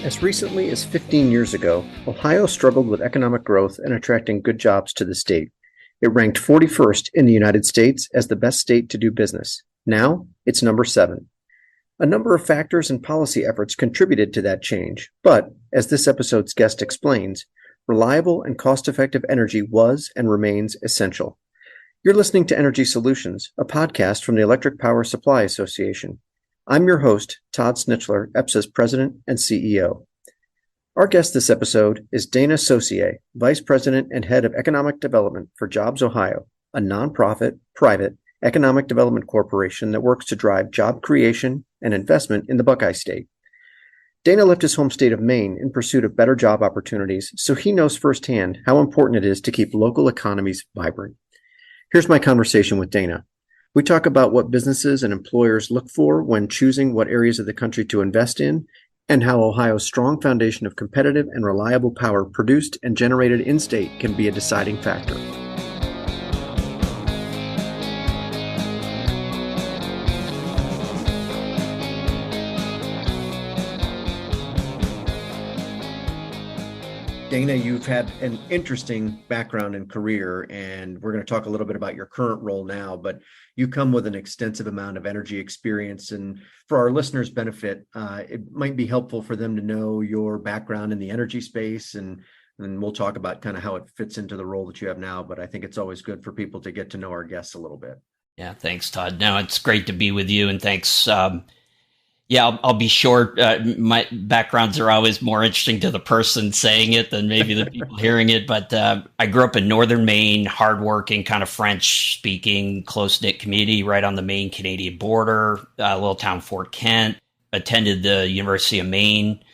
As recently as 15 years ago, Ohio struggled with economic growth and attracting good jobs to the state. It ranked 41st in the United States as the best state to do business. Now, it's number 7. A number of factors and policy efforts contributed to that change, but, as this episode's guest explains, reliable and cost-effective energy was and remains essential. You're listening to Energy Solutions, a podcast from the Electric Power Supply Association. I'm your host, Todd Snitchler, EPSA's president and CEO. Our guest this episode is Dana Saucier, Vice President and Head of Economic Development for Jobs Ohio, a nonprofit, private, economic development corporation that works to drive job creation and investment in the Buckeye State. Dana left his home state of Maine in pursuit of better job opportunities, so he knows firsthand how important it is to keep local economies vibrant. Here's my conversation with Dana. We talk about what businesses and employers look for when choosing what areas of the country to invest in, and how Ohio's strong foundation of competitive and reliable power produced and generated in-state can be a deciding factor. Dana, you've had an interesting background and career, and we're going to talk a little bit about your current role now, but you come with an extensive amount of energy experience. And for our listeners' benefit, it might be helpful for them to know your background in the energy space, and we'll talk about kind of how it fits into the role that you have now. But I think it's always good for people to get to know our guests a little bit. Yeah, thanks, Todd. No, it's great to be with you, and thanks. I'll be short. My backgrounds are always more interesting to the person saying it than maybe the people hearing it. But I grew up in northern Maine, hardworking, kind of French-speaking, close-knit community right on the Maine-Canadian border, little town Fort Kent. Attended the University of Maine.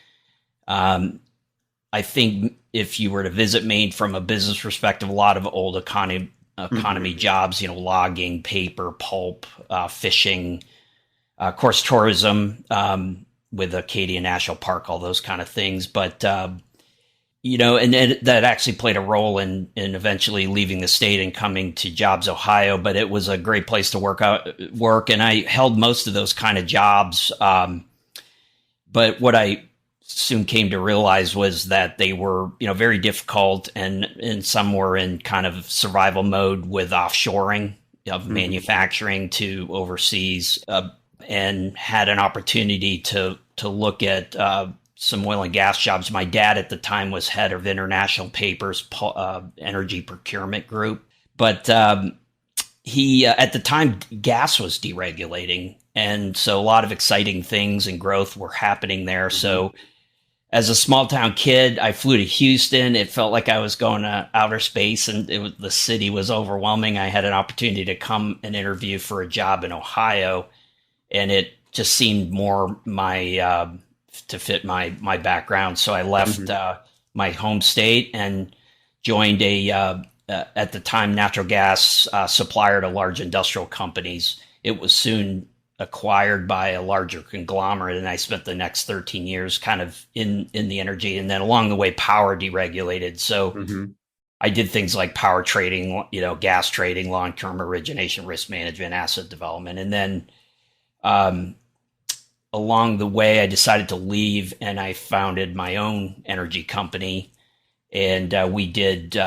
I think if you were to visit Maine from a business perspective, a lot of old economy jobs, logging, paper, pulp, fishing. Of course, tourism with Acadia National Park, all those kind of things. But, and that actually played a role in eventually leaving the state and coming to Jobs Ohio. But it was a great place to work. And I held most of those kind of jobs. But what I soon came to realize was that they were, very difficult, and some were in kind of survival mode with offshoring of manufacturing to overseas. And had an opportunity to look at some oil and gas jobs. My dad at the time was head of International Paper's energy procurement group. But he, at the time, gas was deregulating. And so a lot of exciting things and growth were happening there. Mm-hmm. So as a small town kid, I flew to Houston. It felt like I was going to outer space, and the city was overwhelming. I had an opportunity to come and interview for a job in Ohio. And it just seemed more to fit my background. So I left my home state and joined at the time, natural gas supplier to large industrial companies. It was soon acquired by a larger conglomerate, and I spent the next 13 years kind of in the energy. And then along the way, power deregulated. So I did things like power trading, gas trading, long-term origination, risk management, asset development. And then along the way, I decided to leave, and I founded my own energy company. And we did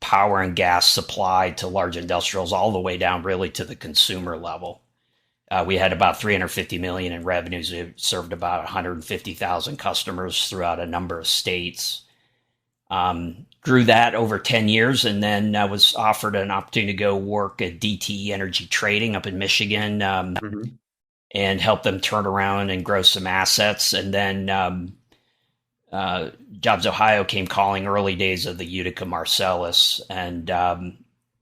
power and gas supply to large industrials all the way down really to the consumer level. We had about $350 million in revenues. We served about 150,000 customers throughout a number of states. Grew that over 10 years, and then I was offered an opportunity to go work at DTE Energy Trading up in Michigan. And help them turn around and grow some assets. And then Jobs Ohio came calling early days of the Utica Marcellus, and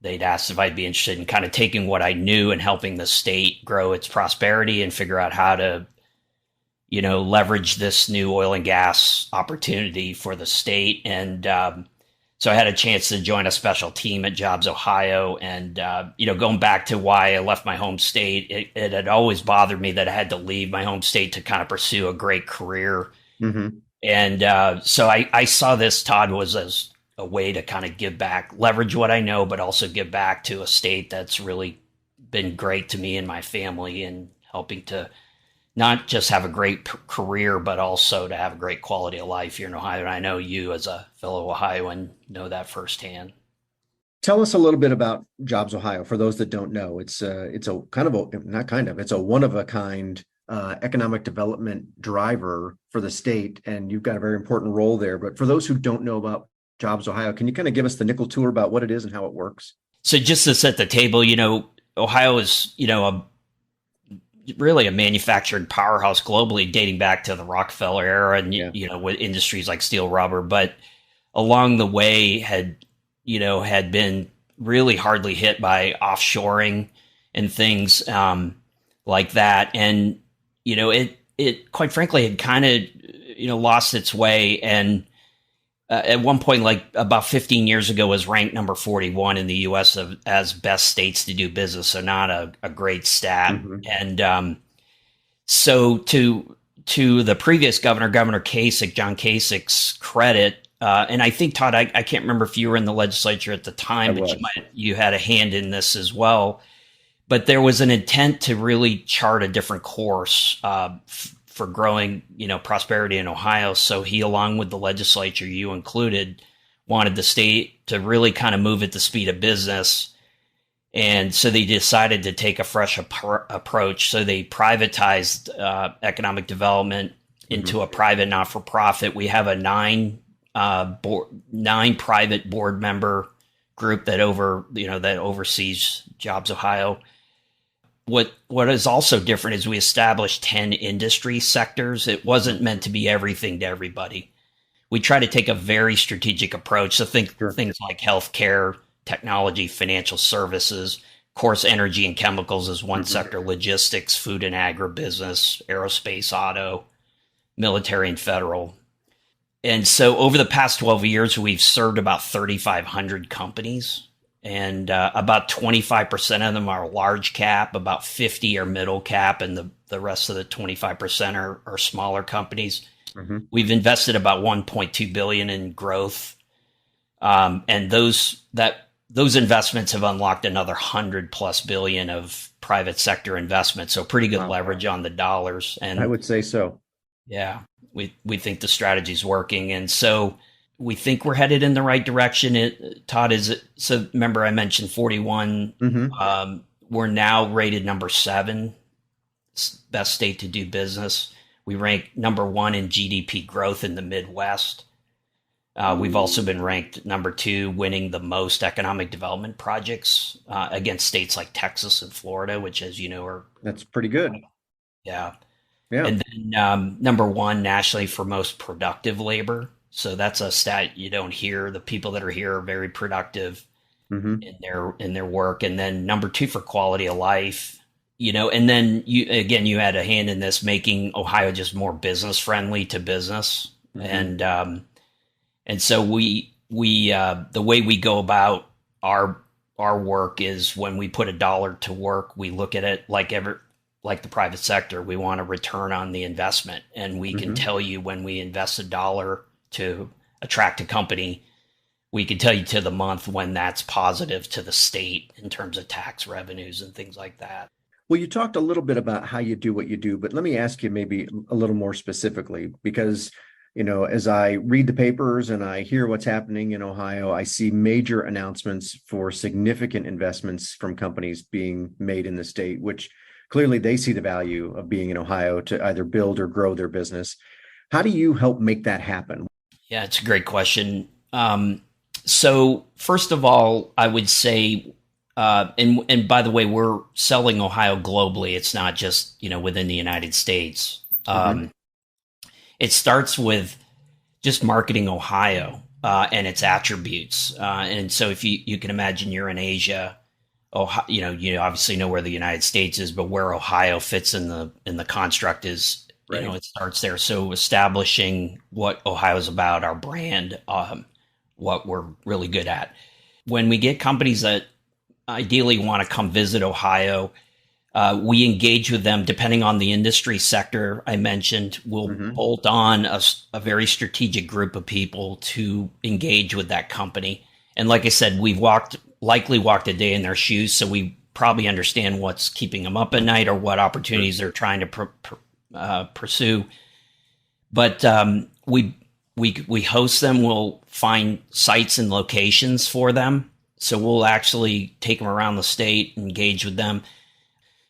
they'd asked if I'd be interested in kind of taking what I knew and helping the state grow its prosperity and figure out how to, leverage this new oil and gas opportunity for the state. And so I had a chance to join a special team at Jobs Ohio. And, going back to why I left my home state, it had always bothered me that I had to leave my home state to kind of pursue a great career. Mm-hmm. And so I saw this, Todd, was as a way to kind of give back, leverage what I know, but also give back to a state that's really been great to me and my family, and helping to not just have a great career, but also to have a great quality of life here in Ohio. And I know you, as a fellow Ohioan, know that firsthand. Tell us a little bit about Jobs Ohio. For those that don't know, it's a kind of a not kind of it's a one of a kind economic development driver for the state, and you've got a very important role there. But for those who don't know about Jobs Ohio, can you kind of give us the nickel tour about what it is and how it works? So just to set the table, Ohio is, really a manufacturing powerhouse globally, dating back to the Rockefeller era, and Yeah. with industries like steel, rubber. But along the way, had been really hardly hit by offshoring and things like that, and it quite frankly had kind of lost its way, and at one point, like about 15 years ago, was ranked number 41 in the U.S. as best states to do business. So not a great stat. Mm-hmm. And so to the previous governor, Governor Kasich, John Kasich's credit, and I think, Todd, I can't remember if you were in the legislature at the time, but you had a hand in this as well. But there was an intent to really chart a different course for growing, prosperity in Ohio. So he, along with the legislature, you included, wanted the state to really kind of move at the speed of business. And so they decided to take a fresh approach. So they privatized economic development into a private not-for-profit. We have a nine private board member group that oversees Jobs Ohio. What is also different is we established 10 industry sectors. It wasn't meant to be everything to everybody. We try to take a very strategic approach. So think things like healthcare, technology, financial services, of course, energy and chemicals is one sector, logistics, food and agribusiness, aerospace, auto, military and federal. And so over the past 12 years, we've served about 3,500 companies. And about 25% of them are large cap, about 50 are middle cap, and the rest of the 25% are smaller companies. Mm-hmm. We've invested about $1.2 billion in growth, and those investments have unlocked another $100+ billion of private sector investment. So pretty good leverage on the dollars. And I would say so. Yeah, we think the strategy's working, and so we think we're headed in the right direction. Todd, so remember I mentioned 41. Mm-hmm. We're now rated number 7, best state to do business. We rank number 1 in GDP growth in the Midwest. We've also been ranked number 2, winning the most economic development projects against states like Texas and Florida, which, as you know, that's pretty good. Yeah. And then number 1 nationally for most productive labor. So that's a stat you don't hear. The people that are here are very productive in their work. And then number 2 for quality of life, and then you had a hand in this, making Ohio just more business friendly to business. Mm-hmm. And so we the way we go about our work is, when we put $1 to work, we look at it like the private sector. We want a return on the investment, and we can tell you when we invest $1 to attract a company, we can tell you to the month when that's positive to the state in terms of tax revenues and things like that. Well, you talked a little bit about how you do what you do, but let me ask you maybe a little more specifically, because, as I read the papers and I hear what's happening in Ohio, I see major announcements for significant investments from companies being made in the state, which clearly they see the value of being in Ohio to either build or grow their business. How do you help make that happen? Yeah, it's a great question. So first of all, I would say, and by the way, we're selling Ohio globally. It's not just, within the United States. It starts with just marketing Ohio and its attributes. And so if you can imagine, you're in Asia, Ohio, you obviously know where the United States is, but where Ohio fits in the construct is, right. It starts there. So establishing what Ohio's about, our brand, what we're really good at. When we get companies that ideally want to come visit Ohio, we engage with them depending on the industry sector I mentioned. We'll bolt on a very strategic group of people to engage with that company. And like I said, we've likely walked a day in their shoes, so we probably understand what's keeping them up at night or what opportunities they're trying to pursue. But we host them. We'll find sites and locations for them. So we'll actually take them around the state, engage with them.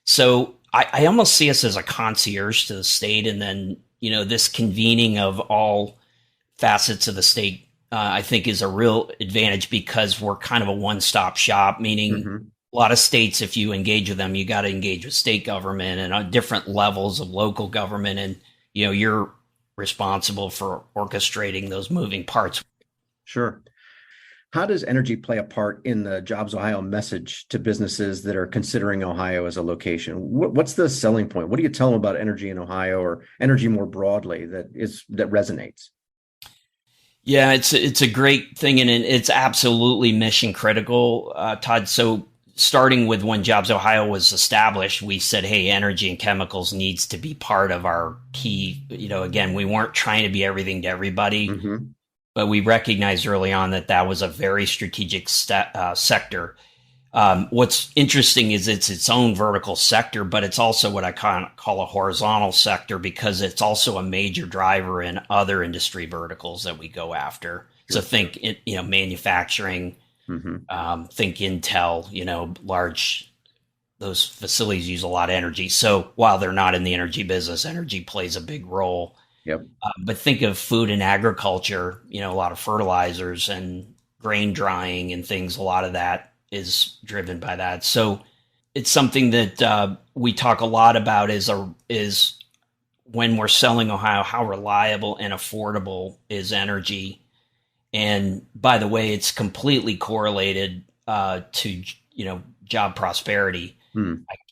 So I almost see us as a concierge to the state, and then this convening of all facets of the state, I think, is a real advantage because we're kind of a one-stop shop. Meaning, a lot of states, if you engage with them, you got to engage with state government and on different levels of local government, and you're responsible for orchestrating those moving parts. Sure. How does energy play a part in the Jobs Ohio message to businesses that are considering Ohio as a location? What's the selling point? What do you tell them about energy in Ohio, or energy more broadly, that resonates? Yeah, it's a great thing, and it's absolutely mission critical, Todd. So starting with when Jobs Ohio was established, we said, hey, energy and chemicals needs to be part of our key. Again, we weren't trying to be everything to everybody. But we recognized early on that was a very strategic sector. What's interesting is it's its own vertical sector, but it's also what I call a horizontal sector because it's also a major driver in other industry verticals that we go after. Sure. So think, manufacturing, think Intel, large, those facilities use a lot of energy. So while they're not in the energy business, energy plays a big role. Yep. But think of food and agriculture, a lot of fertilizers and grain drying and things. A lot of that is driven by that. So it's something that we talk a lot about is when we're selling Ohio, how reliable and affordable is energy. And by the way, it's completely correlated to, job prosperity.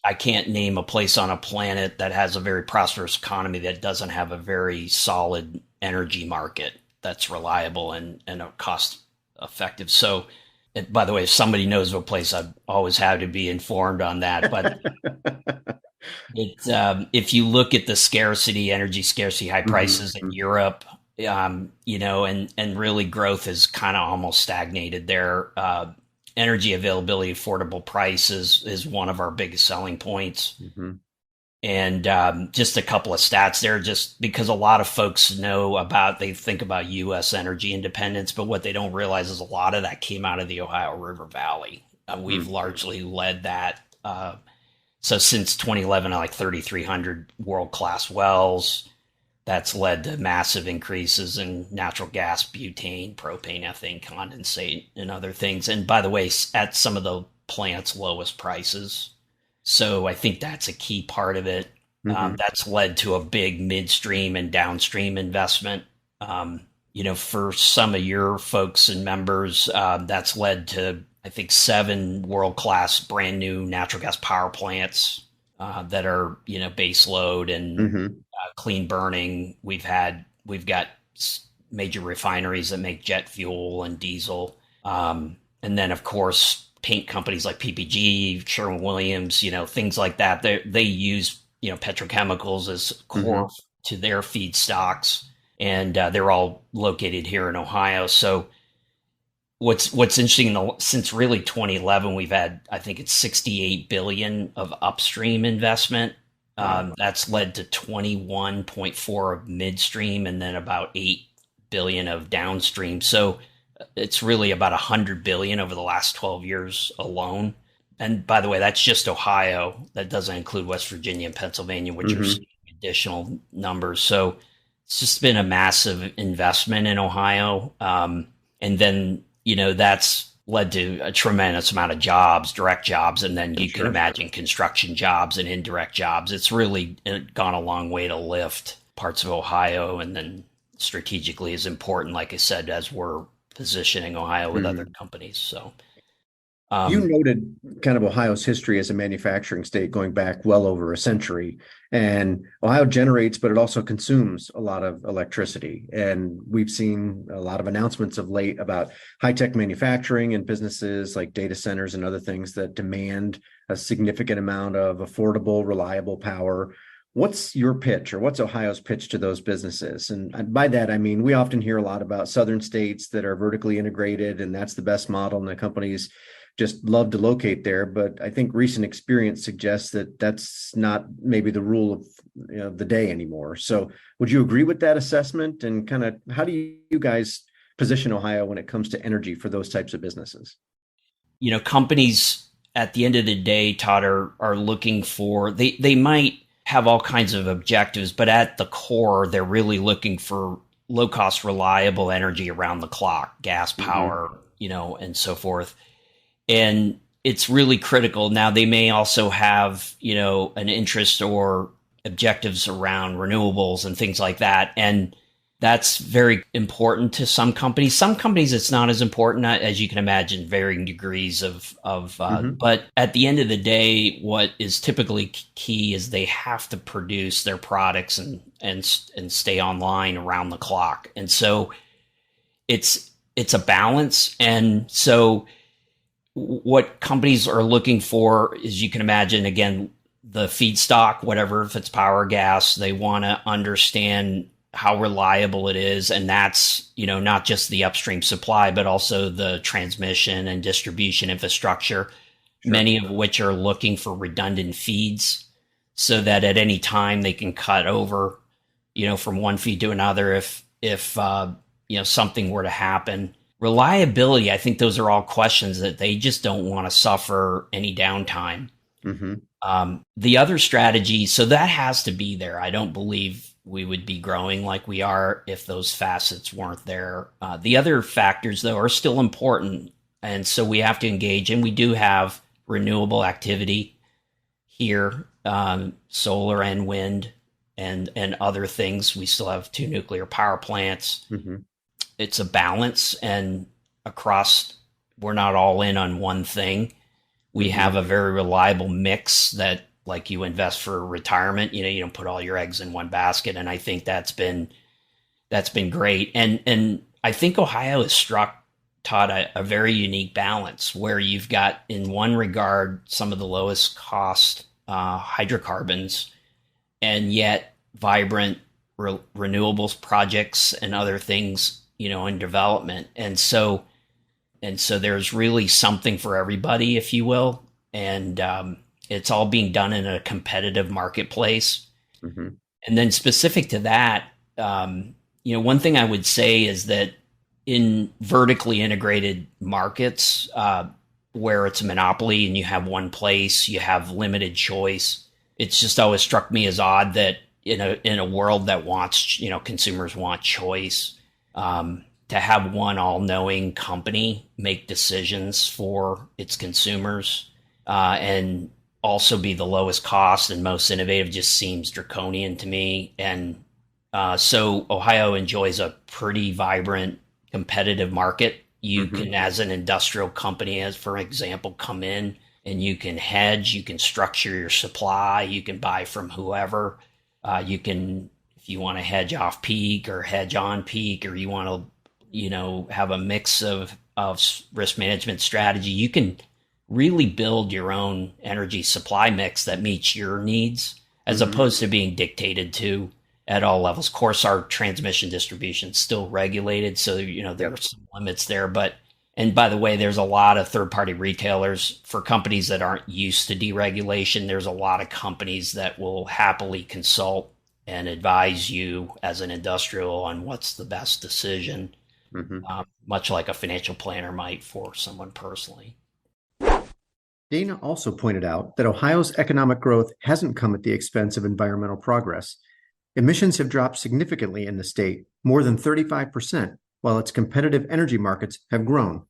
I can't name a place on a planet that has a very prosperous economy that doesn't have a very solid energy market that's reliable and cost effective. So, by the way, if somebody knows of a place, I'd always have to be informed on that. But if you look at the energy scarcity, high prices in Europe, and really growth is kind of almost stagnated there. Energy availability, affordable prices is one of our biggest selling points. And just a couple of stats there, just because a lot of folks they think about U.S. energy independence, but what they don't realize is a lot of that came out of the Ohio River Valley. We've largely led that. So since 2011, like 3,300 world-class wells. That's led to massive increases in natural gas, butane, propane, ethane, condensate, and other things. And by the way, at some of the plants' lowest prices. So I think that's a key part of it. That's led to a big midstream and downstream investment. For some of your folks and members, that's led to, I think, 7 world-class brand new natural gas power plants that are, base load and clean burning. We've got major refineries that make jet fuel and diesel. And then, of course, paint companies like PPG, Sherwin-Williams, things like that. They use, petrochemicals as core to their feedstocks, and they're all located here in Ohio. So what's interesting, since really 2011, we've had, I think it's $68 billion of upstream investment. That's led to 21.4 of midstream and then about $8 billion of downstream. So it's really about $100 billion over the last 12 years alone. And by the way, that's just Ohio. That doesn't include West Virginia and Pennsylvania, which are additional numbers. So it's just been a massive investment in Ohio. And then, that's led to a tremendous amount of jobs, direct jobs, and then you can imagine construction jobs and indirect jobs. It's really gone a long way to lift parts of Ohio, and then strategically is important, like I said, as we're positioning Ohio with other companies. So you noted kind of Ohio's history as a manufacturing state going back well over a century, and Ohio generates, but it also consumes a lot of electricity. And we've seen a lot of announcements of late about high-tech manufacturing and businesses like data centers and other things that demand a significant amount of affordable, reliable power. What's your pitch, or what's Ohio's pitch to those businesses? And by that, I mean, we often hear a lot about southern states that are vertically integrated, and that's the best model, and the companies just love to locate there. But I think recent experience suggests that that's not maybe the rule of the day anymore. So would you agree with that assessment? And kind of how do you guys position Ohio when it comes to energy for those types of businesses? Companies at the end of the day, Todd, are looking for, they might have all kinds of objectives, but at the core, they're really looking for low cost, reliable energy around the clock, gas power, and so forth. And it's really critical. Now, they may also have, an interest or objectives around renewables and things like that. And that's very important to some companies. Some companies, it's not as important, as you can imagine, varying degrees but at the end of the day, what is typically key is they have to produce their products and stay online around the clock. And so it's a balance. And so what companies are looking for is, you can imagine, again, the feedstock, whatever, if it's power, gas, they want to understand how reliable it is. And that's, not just the upstream supply, but also the transmission and distribution infrastructure, many of which are looking for redundant feeds so that at any time they can cut over, from one feed to another if something were to happen. Reliability, I think those are all questions that they just don't want to suffer any downtime. The other strategy, so that has to be there. I don't believe we would be growing like we are if those facets weren't there. The other factors, though, are still important. And so we have to engage, and we do have renewable activity here, solar and wind and other things. We still have 2 nuclear power plants. It's a balance, and across, we're not all in on one thing. We have a very reliable mix that, like, you invest for retirement, you don't put all your eggs in one basket. And I think that's been great. And I think Ohio has struck, Todd, a very unique balance where you've got, in one regard, some of the lowest cost hydrocarbons, and yet vibrant renewables projects and other things, in development. And so there's really something for everybody, if you will. And it's all being done in a competitive marketplace. And then specific to that, one thing I would say is that in vertically integrated markets, where it's a monopoly and you have one place, you have limited choice. It's just always struck me as odd that in a world that wants, consumers want choice, to have one all-knowing company make decisions for its consumers, and also be the lowest cost and most innovative, just seems draconian to me. And so Ohio enjoys a pretty vibrant, competitive market. You can, as an industrial company, as for example, come in and you can hedge, you can structure your supply, you can buy from whoever. You can, if you want to hedge off peak or hedge on peak, or you want to, have a mix of risk management strategy, you can really build your own energy supply mix that meets your needs, as opposed to being dictated to at all levels. Of course, our transmission distribution is still regulated, so there are some limits there. But, and by the way, there's a lot of third-party retailers for companies that aren't used to deregulation. There's a lot of companies that will happily consult and advise you as an industrial on what's the best decision, much like a financial planner might for someone personally. Dana also pointed out that Ohio's economic growth hasn't come at the expense of environmental progress. Emissions have dropped significantly in the state, more than 35%, while its competitive energy markets have grown.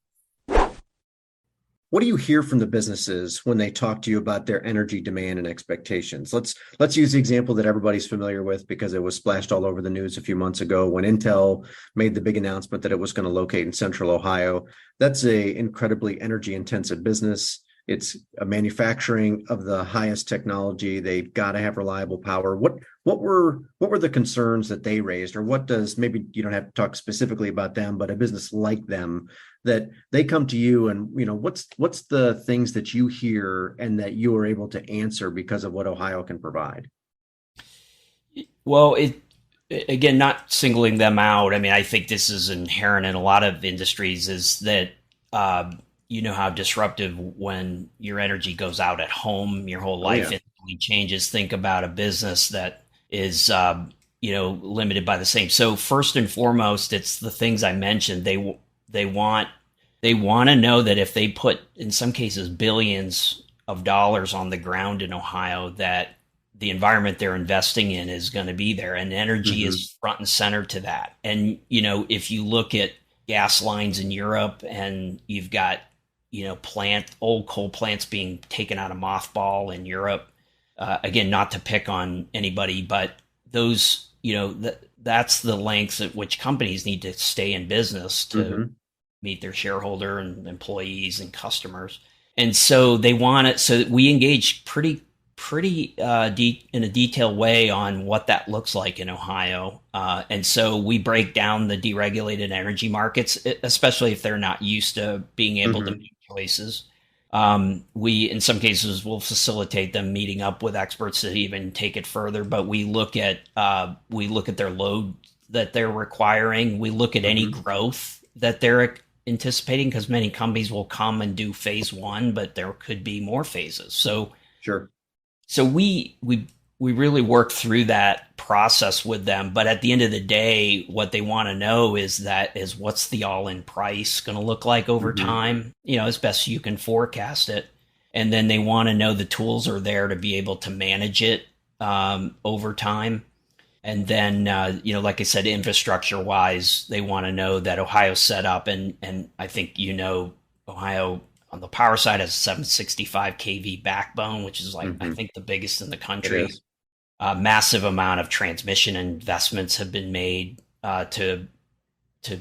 What do you hear from the businesses when they talk to you about their energy demand and expectations? Let's use the example that everybody's familiar with, because it was splashed all over the news a few months ago when Intel made the big announcement that it was going to locate in Central Ohio. That's a incredibly energy intensive business. It's a manufacturing of the highest technology. They've got to have reliable power. What were the concerns that they raised, or what does, maybe you don't have to talk specifically about them, but a business like them, that they come to you and, what's the things that you hear and that you are able to answer because of what Ohio can provide? Well, again, not singling them out. I mean, I think this is inherent in a lot of industries, is that, you know how disruptive when your energy goes out at home, your whole Oh life yeah. instantly changes. Think about a business that is, limited by the same. So first and foremost, it's the things I mentioned. They want they want to know that if they put, in some cases, billions of dollars on the ground in Ohio, that the environment they're investing in is going to be there, and energy Hmm. is front and center to that. And if you look at gas lines in Europe, and you've got old coal plants being taken out of mothball in Europe. Again, not to pick on anybody, but those that's the lengths at which companies need to stay in business to Hmm. meet their shareholder and employees and customers. And so they want it. So we engage pretty in a detailed way on what that looks like in Ohio. And so we break down the deregulated energy markets, especially if they're not used to being able to Hmm. make choices. We, in some cases, will facilitate them meeting up with experts to even take it further. But we look at their load that they're requiring. We look at any Hmm. growth that they're anticipating, because many companies will come and do phase one, but there could be more phases. Sure. So we really work through that process with them. But at the end of the day, what they want to know is what's the all-in price going to look like over Hmm. time, as best you can forecast it. And then they want to know the tools are there to be able to manage it over time. And then, like I said, infrastructure wise, they want to know that Ohio's set up, and I think Ohio on the power side has a 765 kV backbone, which is, like, I Hmm. think the biggest in the It country. is. A massive amount of transmission investments have been made to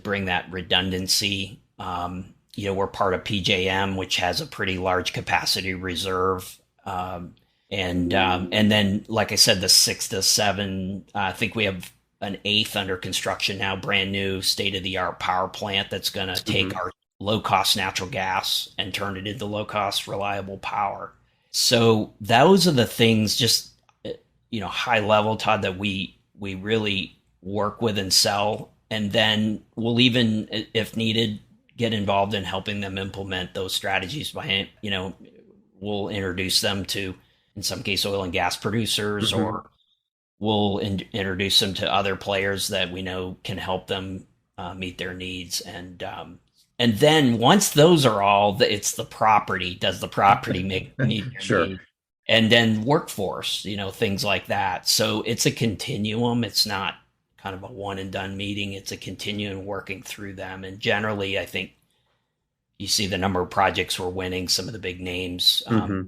bring that redundancy. We're part of PJM, which has a pretty large capacity reserve. And then, like I said, the 6 to 7, I think we have an eighth under construction now, brand new state of the art power plant that's going to take Hmm. our low cost natural gas and turn it into low cost reliable power. So those are the things, just high level, Todd, that we really work with and sell, and then we'll even, if needed, get involved in helping them implement those strategies by we'll introduce them to, in some case, oil and gas producers, Hmm. or we'll introduce them to other players that we know can help them meet their needs. And then once those are it's the property. Does the property meet their Sure. needs? And then workforce, things like that. So it's a continuum. It's not kind of a one and done meeting. It's a continuum working through them. And generally, I think you see the number of projects we're winning, some of the big names. Hmm.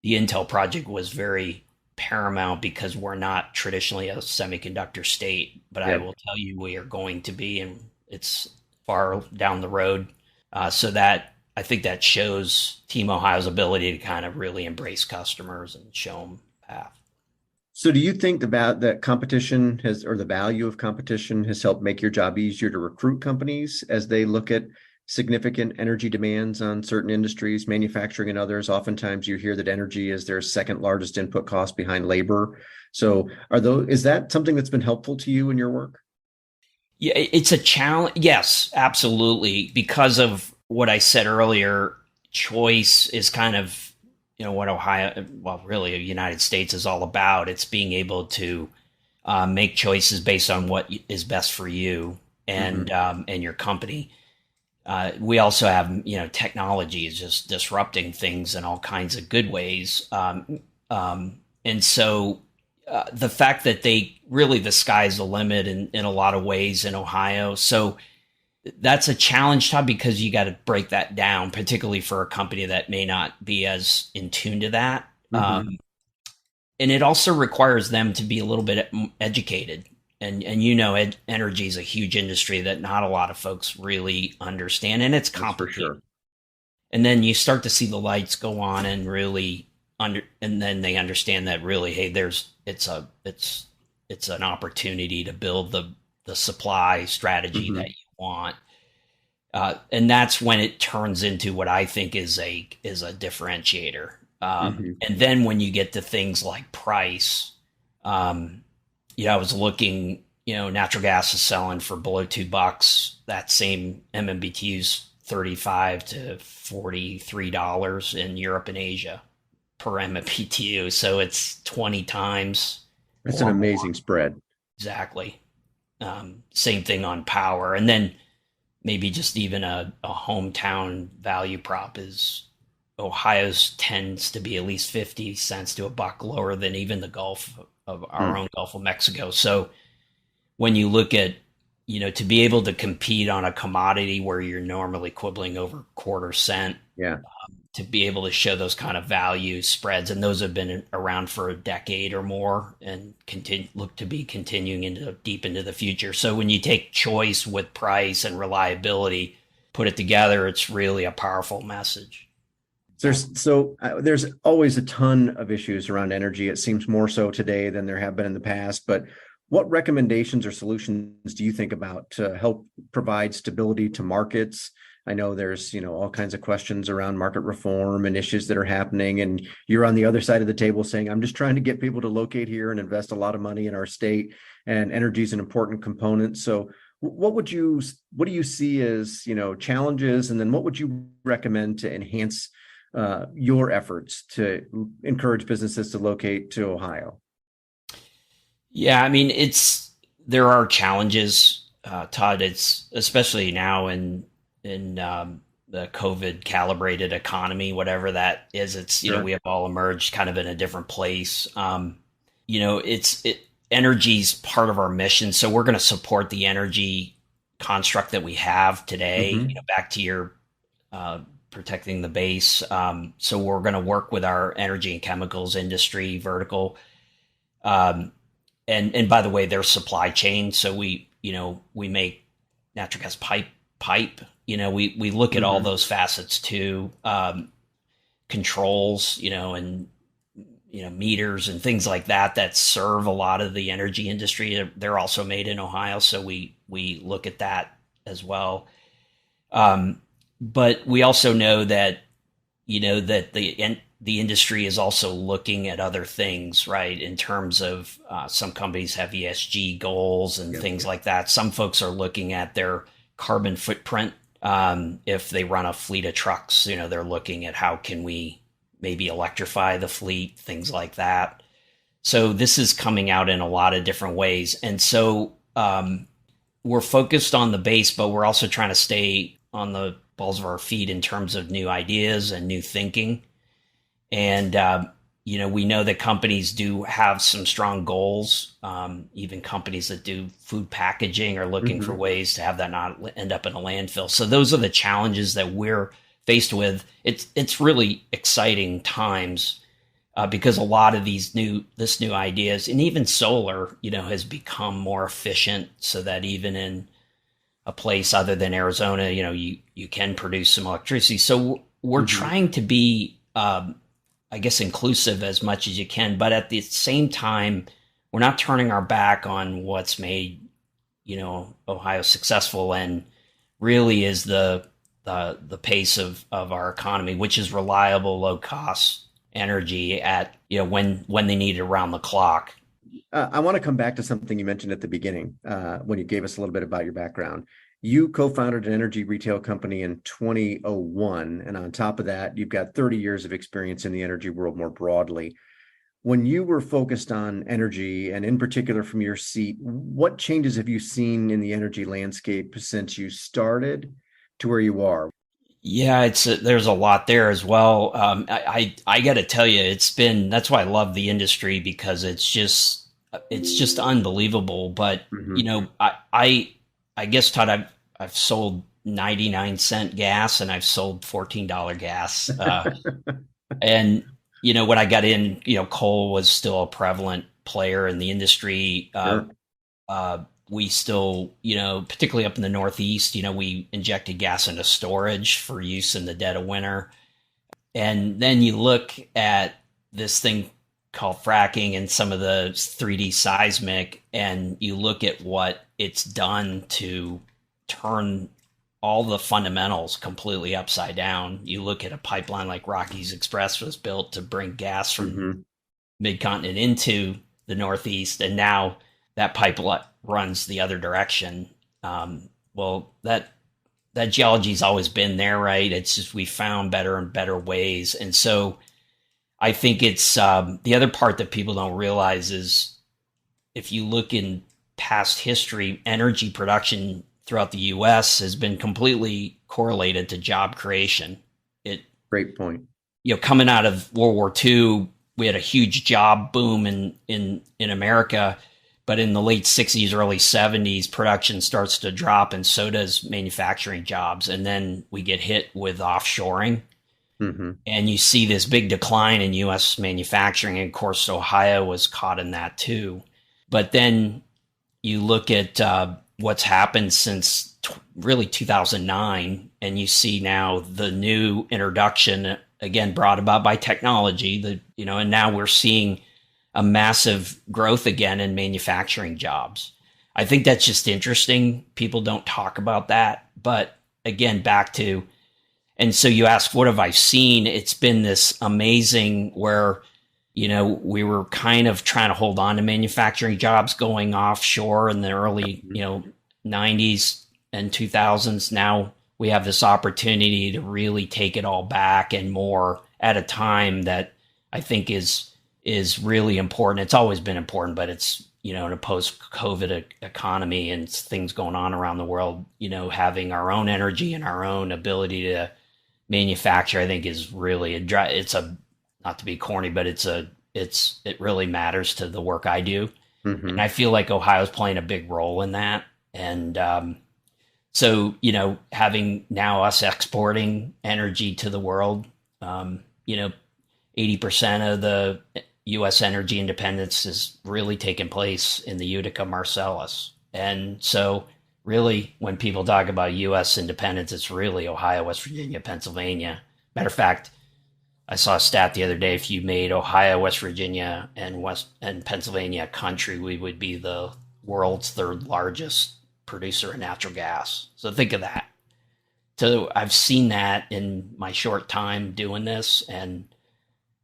The Intel project was very paramount because we're not traditionally a semiconductor state, but I Yep. will tell you we are going to be, and it's far down the road. So that, I think that shows Team Ohio's ability to kind of really embrace customers and show them path. So do you think about that competition has, or the value of competition has helped make your job easier to recruit companies as they look at significant energy demands on certain industries, manufacturing and others? Oftentimes you hear that energy is their second largest input cost behind labor. So is that something that's been helpful to you in your work? Yeah, it's a challenge. Yes, absolutely. Because of what I said earlier, choice is kind of, what Ohio, well, really, the United States is all about. It's being able to make choices based on what is best for you Hmm. and your company. We also have, technology is just disrupting things in all kinds of good ways. And so the fact that the sky's the limit in a lot of ways in Ohio. So that's a challenge, Todd, because you got to break that down, particularly for a company that may not be as in tune to that. Hmm. And it also requires them to be a little bit educated. And energy is a huge industry that not a lot of folks really understand, and it's That's for complicated. sure. And then you start to see the lights go on, and really and then they understand that, really, hey, it's an opportunity to build the supply strategy that Hmm. you want. And that's when it turns into what I think is a differentiator. Hmm. And then when you get to things like price, um, I was looking, natural gas is selling for below $2. That same MMBTU's $35 to $43 in Europe and Asia per MMBTU. So it's 20 times That's an or more. amazing spread. Exactly. Same thing on power. And then maybe just even a hometown value prop is Ohio's tends to be at least 50 cents to a buck lower than even the Gulf of our Hmm. own Gulf of Mexico. So when you look at, to be able to compete on a commodity where you're normally quibbling over quarter cent, Yeah. to be able to show those kind of value spreads, and those have been around for a decade or more and look to be continuing into deep into the future. So when you take choice with price and reliability, put it together, it's really a powerful message. There's always a ton of issues around energy. It seems more so today than there have been in the past. But what recommendations or solutions do you think about to help provide stability to markets? I know there's, all kinds of questions around market reform and issues that are happening. And you're on the other side of the table saying, I'm just trying to get people to locate here and invest a lot of money in our state. And energy is an important component. So what do you see as, challenges? And then what would you recommend to enhance your efforts to encourage businesses to locate to Ohio? Yeah, I mean, there are challenges, Todd. It's especially now in the COVID calibrated economy, whatever that is. It's Sure. we have all emerged kind of in a different place. Energy's part of our mission, so we're going to support the energy construct that we have today. Hmm. Back to your protecting the base. So we're going to work with our energy and chemicals industry vertical. Um, and by the way, their supply chain. So we make natural gas pipe. We look at all Hmm. those facets too. Controls, and meters and things like that serve a lot of the energy industry. They're also made in Ohio, so we look at that as well. But we also know that that the industry is also looking at other things, right? In terms of some companies have ESG goals and Yeah. things like that. Some folks are looking at their carbon footprint. If they run a fleet of trucks, they're looking at how can we maybe electrify the fleet, things like that. So this is coming out in a lot of different ways. And so we're focused on the base, but we're also trying to stay on the balls of our feet in terms of new ideas and new thinking. And, we know that companies do have some strong goals. Even companies that do food packaging are looking for Hmm. ways to have that not end up in a landfill. So those are the challenges that we're faced with. It's really exciting times because a lot of this new ideas and even solar, has become more efficient so that even in a place other than Arizona, you can produce some electricity. So we're Hmm. trying to be, I guess, inclusive as much as you can, but at the same time, we're not turning our back on what's made, Ohio successful and really is the pace of our economy, which is reliable, low cost energy at when they need it around the clock. I want to come back to something you mentioned at the beginning when you gave us a little bit about your background. You co-founded an energy retail company in 2001, and on top of that, you've got 30 years of experience in the energy world more broadly. When you were focused on energy, and in particular from your seat, what changes have you seen in the energy landscape since you started to where you are? Yeah, there's a lot there as well. I got to tell you, that's why I love the industry because it's just unbelievable. But Hmm. I guess Todd, I've sold 99-cent gas and I've sold $14 gas. And when I got in, coal was still a prevalent player in the industry. Sure. We still, particularly up in the Northeast, we injected gas into storage for use in the dead of winter. And then you look at this thing called fracking and some of the 3D seismic, and you look at what it's done to turn all the fundamentals completely upside down. You look at a pipeline like Rockies Express was built to bring gas from Hmm. mid-continent into the Northeast, and now that pipeline runs the other direction. Well, that that geology's always been there, right? It's just we found better and better ways. And so I think it's the other part that people don't realize is if you look in past history, energy production throughout the U.S. has been completely correlated to job creation. It Great point. Coming out of World War II, we had a huge job boom in America, but in the late 60s, early 70s, production starts to drop, and so does manufacturing jobs. And then we get hit with offshoring. Mm-hmm. And you see this big decline in U.S. manufacturing. And of course, Ohio was caught in that too. But then you look at what's happened since really 2009, and you see now the new introduction, again, brought about by technology, and now we're seeing a massive growth again in manufacturing jobs. I think that's just interesting. People don't talk about that. But again, back to, and so you ask, what have I seen? It's been this amazing where, we were kind of trying to hold on to manufacturing jobs going offshore in the early, 90s and 2000s. Now we have this opportunity to really take it all back and more at a time that I think is really important. It's always been important, but it's, in a post-COVID economy and things going on around the world, having our own energy and our own ability to manufacture, I think is really, not to be corny, but it really matters to the work I do. Mm-hmm. And I feel like Ohio's playing a big role in that. And so, having now us exporting energy to the world, 80% of the U.S. energy independence is really taking place in the Utica Marcellus. And so really, when people talk about U.S. independence, it's really Ohio, West Virginia, Pennsylvania. Matter of fact, I saw a stat the other day. If you made Ohio, West Virginia, and Pennsylvania a country, we would be the world's third largest producer of natural gas. So think of that. So I've seen that in my short time doing this, and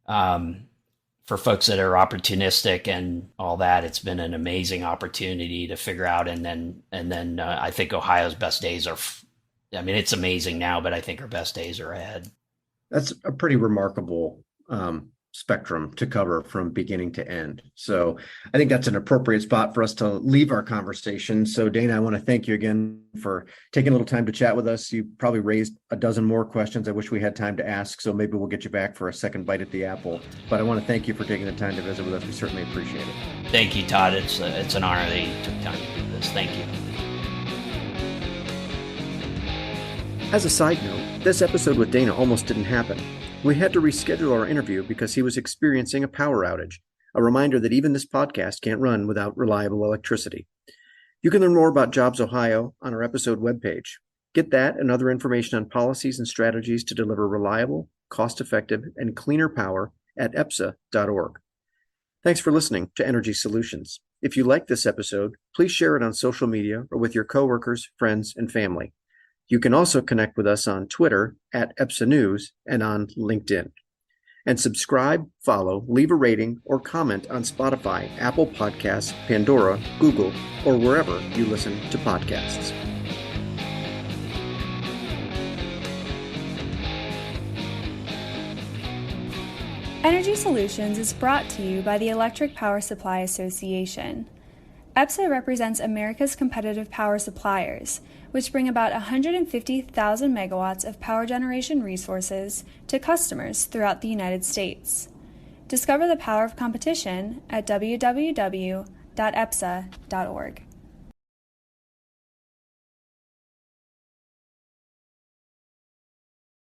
for folks that are opportunistic and all that, it's been an amazing opportunity to figure out. And then I think Ohio's best days are, it's amazing now, but I think our best days are ahead. That's a pretty remarkable spectrum to cover from beginning to end. So I think that's an appropriate spot for us to leave our conversation. So Dana, I want to thank you again for taking a little time to chat with us. You probably raised a dozen more questions I wish we had time to ask, so maybe we'll get you back for a second bite at the apple. But I want to thank you for taking the time to visit with us. We certainly appreciate it. Thank you, Todd. It's an honor that you took time to do this. Thank you. As a side note, this episode with Dana almost didn't happen. We had to reschedule our interview because he was experiencing a power outage, a reminder that even this podcast can't run without reliable electricity. You can learn more about Jobs Ohio on our episode webpage. Get that and other information on policies and strategies to deliver reliable, cost-effective, and cleaner power at epsa.org. Thanks for listening to Energy Solutions. If you like this episode, please share it on social media or with your coworkers, friends, and family. You can also connect with us on Twitter at EPSA News and on LinkedIn. And subscribe, follow, leave a rating, or comment on Spotify, Apple Podcasts, Pandora, Google, or wherever you listen to podcasts. Energy Solutions is brought to you by the Electric Power Supply Association. EPSA represents America's competitive power suppliers, which bring about 150,000 megawatts of power generation resources to customers throughout the United States. Discover the power of competition at www.epsa.org.